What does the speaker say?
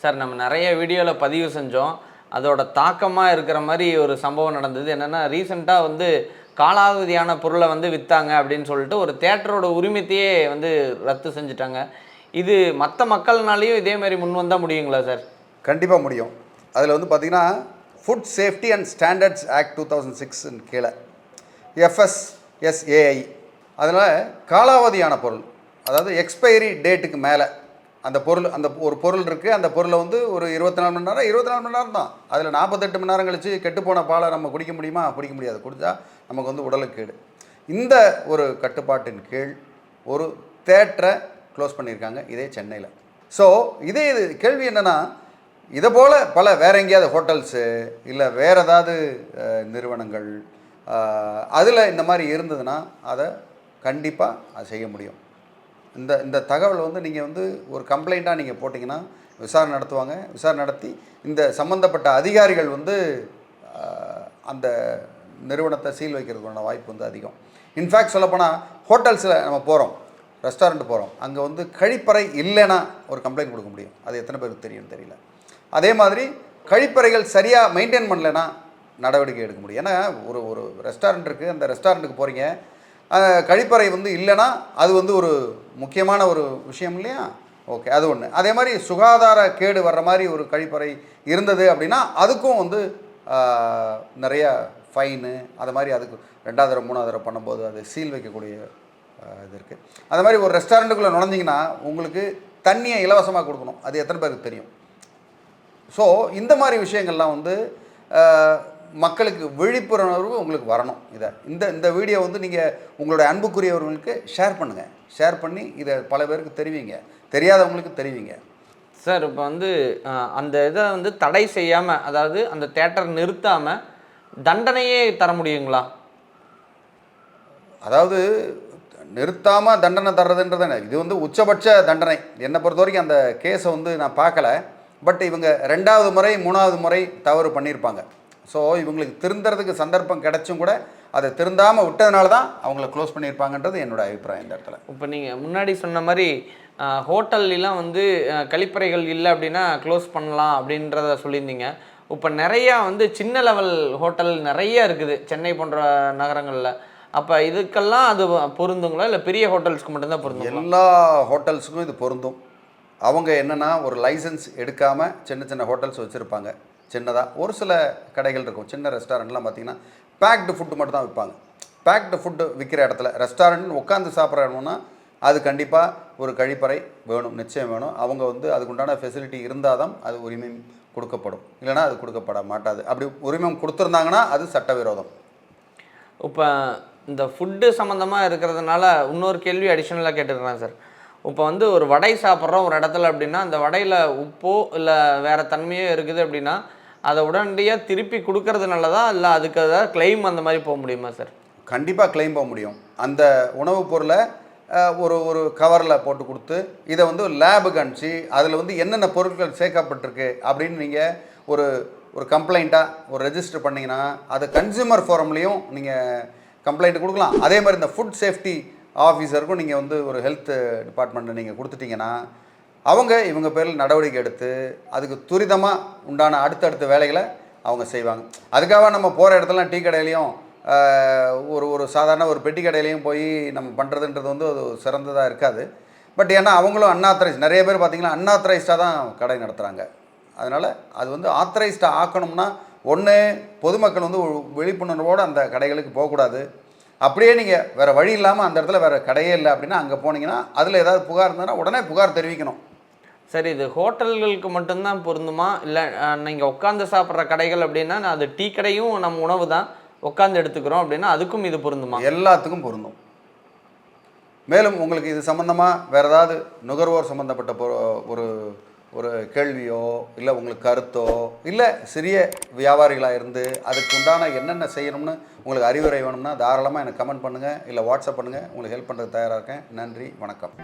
Sir நம்ம நிறைய வீடியோவில் பதிவு செஞ்சோம். அதோட தாக்கமாக இருக்கிற மாதிரி ஒரு சம்பவம் நடந்தது. என்னென்னா ரீசெண்டாக வந்து காலாவதியான பொருளை வந்து விற்றாங்க அப்படின்னு சொல்லிட்டு ஒரு தேட்டரோட உரிமத்தையே வந்து ரத்து செஞ்சுட்டாங்க. இது மற்ற மக்கள்னாலேயும் இதே மாதிரி முன் வந்தால் முடியுங்களா சார்? கண்டிப்பாக முடியும். அதில் வந்து பார்த்திங்கன்னா food safety and standards act 2006 கீழே FSSAI அதனால் காலாவதியான பொருள், அதாவது எக்ஸ்பைரி டேட்டுக்கு மேலே அந்த பொருள், அந்த ஒரு பொருள் இருக்குது, அந்த பொருளை வந்து ஒரு 24 மணி நேரம் 24 மணி நேரம் தான், அதில் 48 மணி நேரம் கழித்து கெட்டுப்போன பாலை நம்ம குடிக்க முடியுமா? குடிக்க முடியாது. குடித்தா நமக்கு வந்து உடலுக்கு கேடு. இந்த ஒரு கட்டுப்பாட்டின் கீழ் ஒரு தேட்டரை க்ளோஸ் பண்ணியிருக்காங்க, இதே சென்னையில். ஸோ இது கேள்வி என்னென்னா, இதை போல் பல வேறு எங்கேயாவது ஹோட்டல்ஸு இல்லை வேறு ஏதாவது நிறுவனங்கள் அதில் இந்த மாதிரி இருந்ததுன்னா அதை கண்டிப்பாக அது செய்ய முடியும். இந்த தகவல் வந்து நீங்கள் வந்து ஒரு கம்ப்ளைண்ட்டாக நீங்கள் போட்டிங்கன்னா விசாரணை நடத்துவாங்க. விசாரணை நடத்தி இந்த சம்மந்தப்பட்ட அதிகாரிகள் வந்து அந்த நிறுவனத்தை சீல் வைக்கிறதுக்கான வாய்ப்பு வந்து அதிகம். இன்ஃபேக்ட் சொல்லப்போனால் ஹோட்டல்ஸில் நம்ம போகிறோம், ரெஸ்டாரண்ட் போகிறோம், அங்கே வந்து கழிப்பறை இல்லைன்னா ஒரு கம்ப்ளைண்ட் கொடுக்க முடியும். அது எத்தனை பேருக்கு தெரியும்னு தெரியல. அதே மாதிரி கழிப்பறைகள் சரியாக மெயின்டைன் பண்ணலைன்னா நடவடிக்கை எடுக்க முடியும். ஏன்னா ஒரு ரெஸ்டாரண்ட் இருக்குது, அந்த ரெஸ்டாரண்ட்டுக்கு போகிறீங்க, கழிப்பறை வந்து இல்லைன்னா அது வந்து ஒரு முக்கியமான ஒரு விஷயம் இல்லையா? ஓகே, அது ஒன்று. அதே மாதிரி சுகாதார கேடு வர்ற மாதிரி ஒரு கழிப்பறை இருந்தது அப்படின்னா அதுக்கும் வந்து நிறைய ஃபைனு, அது மாதிரி அதுக்கு 2வது தடவை 3வது தடவை பண்ணும்போது அது சீல் வைக்கக்கூடிய இது இருக்குது. அது மாதிரி ஒரு ரெஸ்டாரண்ட்டுக்குள்ளே நுழைஞ்சிங்கன்னா உங்களுக்கு தண்ணியை இலவசமாக கொடுக்கணும். அது எத்தனை பேருக்கு தெரியும்? ஸோ இந்த மாதிரி விஷயங்கள்லாம் வந்து மக்களுக்கு விழிப்புணர்வு உங்களுக்கு வரணும். இந்த வீடியோ வந்து நீங்கள் உங்களுடைய அன்புக்குரியவர்களுக்கு ஷேர் பண்ணுங்கள். ஷேர் பண்ணி இதை பல பேருக்கு தெரிவிங்க, தெரியாதவங்களுக்கு தெரிவிங்க. சார் இப்போ வந்து அந்த இதை வந்து தடை செய்யாமல், அதாவது அந்த தேட்டர் நிறுத்தாமல் தண்டனையே தர முடியுங்களா? அதாவது நிறுத்தாமல் தண்டனை தர்றதுன்றது இது வந்து உச்சபட்ச தண்டனை. என்னை பொறுத்த வரைக்கும் அந்த கேஸை வந்து நான் பார்க்கல. பட் இவங்க 2வது முறை 3வது முறை தவறு பண்ணியிருப்பாங்க. ஸோ இவங்களுக்கு திருந்துறதுக்கு சந்தர்ப்பம் கிடைச்சும் கூட அதை திருந்தாமல் விட்டதுனால தான் அவங்கள க்ளோஸ் பண்ணியிருப்பாங்கன்றது என்னோடய அபிப்பிராயம் இந்த இடத்துல. இப்போ நீங்கள் முன்னாடி சொன்ன மாதிரி ஹோட்டல்லாம் வந்து கழிப்பறைகள் இல்லை அப்படின்னா க்ளோஸ் பண்ணலாம் அப்படின்றத சொல்லியிருந்தீங்க. இப்போ நிறையா வந்து சின்ன லெவல் ஹோட்டல் நிறைய இருக்குது சென்னை போன்ற நகரங்களில். அப்போ இதுக்கெல்லாம் அது பொருந்துங்களா இல்லை பெரிய ஹோட்டல்ஸ்க்கு மட்டும்தான் பொருந்தும்? எல்லா ஹோட்டல்ஸுக்கும் இது பொருந்தும். அவங்க என்னென்னா ஒரு லைசன்ஸ் எடுக்காமல் சின்ன ஹோட்டல்ஸ் வச்சுருப்பாங்க. சின்னதாக ஒரு சில கடைகள் இருக்கும், சின்ன ரெஸ்டாரண்ட்லாம் பார்த்திங்கன்னா பேக்டு ஃபுட்டு மட்டும் தான் விற்பாங்க. பேக்டு ஃபுட்டு விற்கிற இடத்துல ரெஸ்டாரண்ட் உட்காந்து சாப்பிட்ற இடம்னா அது கண்டிப்பாக ஒரு கழிப்பறை வேணும், நிச்சயம் வேணும். அவங்க வந்து அதுக்குண்டான ஃபெசிலிட்டி இருந்தால் தான் அது உரிமம் கொடுக்கப்படும், இல்லைனா அது கொடுக்கப்பட மாட்டாது. அப்படி உரிமம் கொடுத்துருந்தாங்கன்னா அது சட்டவிரோதம். இப்போ இந்த ஃபுட்டு சம்மந்தமாக இருக்கிறதுனால இன்னொரு கேள்வி அடிஷ்னலாக கேட்டுக்கிறேன் சார். இப்போ வந்து ஒரு வடை சாப்பிட்றோம் ஒரு இடத்துல அப்படின்னா, அந்த வடையில் உப்போ இல்லை வேறு தன்மையோ இருக்குது அப்படின்னா அதை உடனடியாக திருப்பி கொடுக்கறது நல்லதா, இல்லை அதுக்கு ஏதாவது கிளைம் அந்த மாதிரி போக முடியுமா சார்? கண்டிப்பாக கிளைம் போக முடியும். அந்த உணவுப் பொருளை ஒரு கவரில் போட்டு கொடுத்து இதை வந்து லேபுக்கு அனுப்பிச்சு அதில் வந்து என்னென்ன பொருட்கள் சேர்க்கப்பட்டிருக்கு அப்படின்னு நீங்கள் ஒரு கம்ப்ளைண்ட்டாக ஒரு ரெஜிஸ்டர் பண்ணிங்கன்னா அது கன்சியூமர் ஃபோரம்லேயும் நீங்கள் கம்ப்ளைண்ட் கொடுக்கலாம். அதே மாதிரி இந்த ஃபுட் சேஃப்டி ஆஃபீஸருக்கும் நீங்கள் வந்து ஒரு ஹெல்த் டிபார்ட்மெண்ட்டில் நீங்கள் கொடுத்துட்டிங்கன்னா இவங்க பேரில் நடவடிக்கை எடுத்து அதுக்கு துரிதமாக உண்டான அடுத்தடுத்த வேலைகளை அவங்க செய்வாங்க. அதுக்காக நம்ம போகிற இடத்துலாம் டீ கடையிலையும் ஒரு சாதாரண ஒரு பெட்டி கடையிலையும் போய் நம்ம பண்ணுறதுன்றது வந்து அது சிறந்ததாக இருக்காது. பட் ஏன்னா அவங்களும் அன்ஆத்தரைஸ், நிறைய பேர் பார்த்திங்கன்னா அன்ஆத்தரைஸ்டாக தான் கடை நடத்துகிறாங்க. அதனால் அது வந்து ஆத்தரைஸ்டாக ஆக்கணும்னா ஒன்று பொதுமக்கள் வந்து விழிப்புணர்வோடு அந்த கடைகளுக்கு போகக்கூடாது. அப்படியே நீங்கள் வேறு வழி இல்லாமல் அந்த இடத்துல வேறு கடையே இல்லை அப்படின்னா அங்கே போனீங்கன்னா அதில் ஏதாவது புகார் இருந்ததுன்னா உடனே புகார் தெரிவிக்கணும். சரி, இது ஹோட்டல்களுக்கு மட்டும்தான் பொருந்துமா, இல்லை நீங்கள் உட்காந்து சாப்பிட்ற கடைகள் அப்படின்னா அது டீ கடையும் நம்ம உணவு தான் உட்காந்து எடுத்துக்கிறோம் அப்படின்னா அதுக்கும் இது பொருந்துமா? எல்லாத்துக்கும் பொருந்தும். மேலும் உங்களுக்கு இது சம்மந்தமாக வேறு ஏதாவது நுகர்வோர் சம்மந்தப்பட்ட ஒரு கேள்வியோ இல்லை உங்களுக்கு கருத்தோ இல்லை சிறிய வியாபாரிகளாக இருந்து அதுக்கு உண்டான என்னென்ன செய்யணும்னு உங்களுக்கு அறிவுரை வேணும்னா தாராளமாக எனக்கு கமெண்ட் பண்ணுங்கள், இல்லை வாட்ஸ்அப் பண்ணுங்கள். உங்களுக்கு ஹெல்ப் பண்ணுறது தயாராக இருக்கேன். நன்றி, வணக்கம்.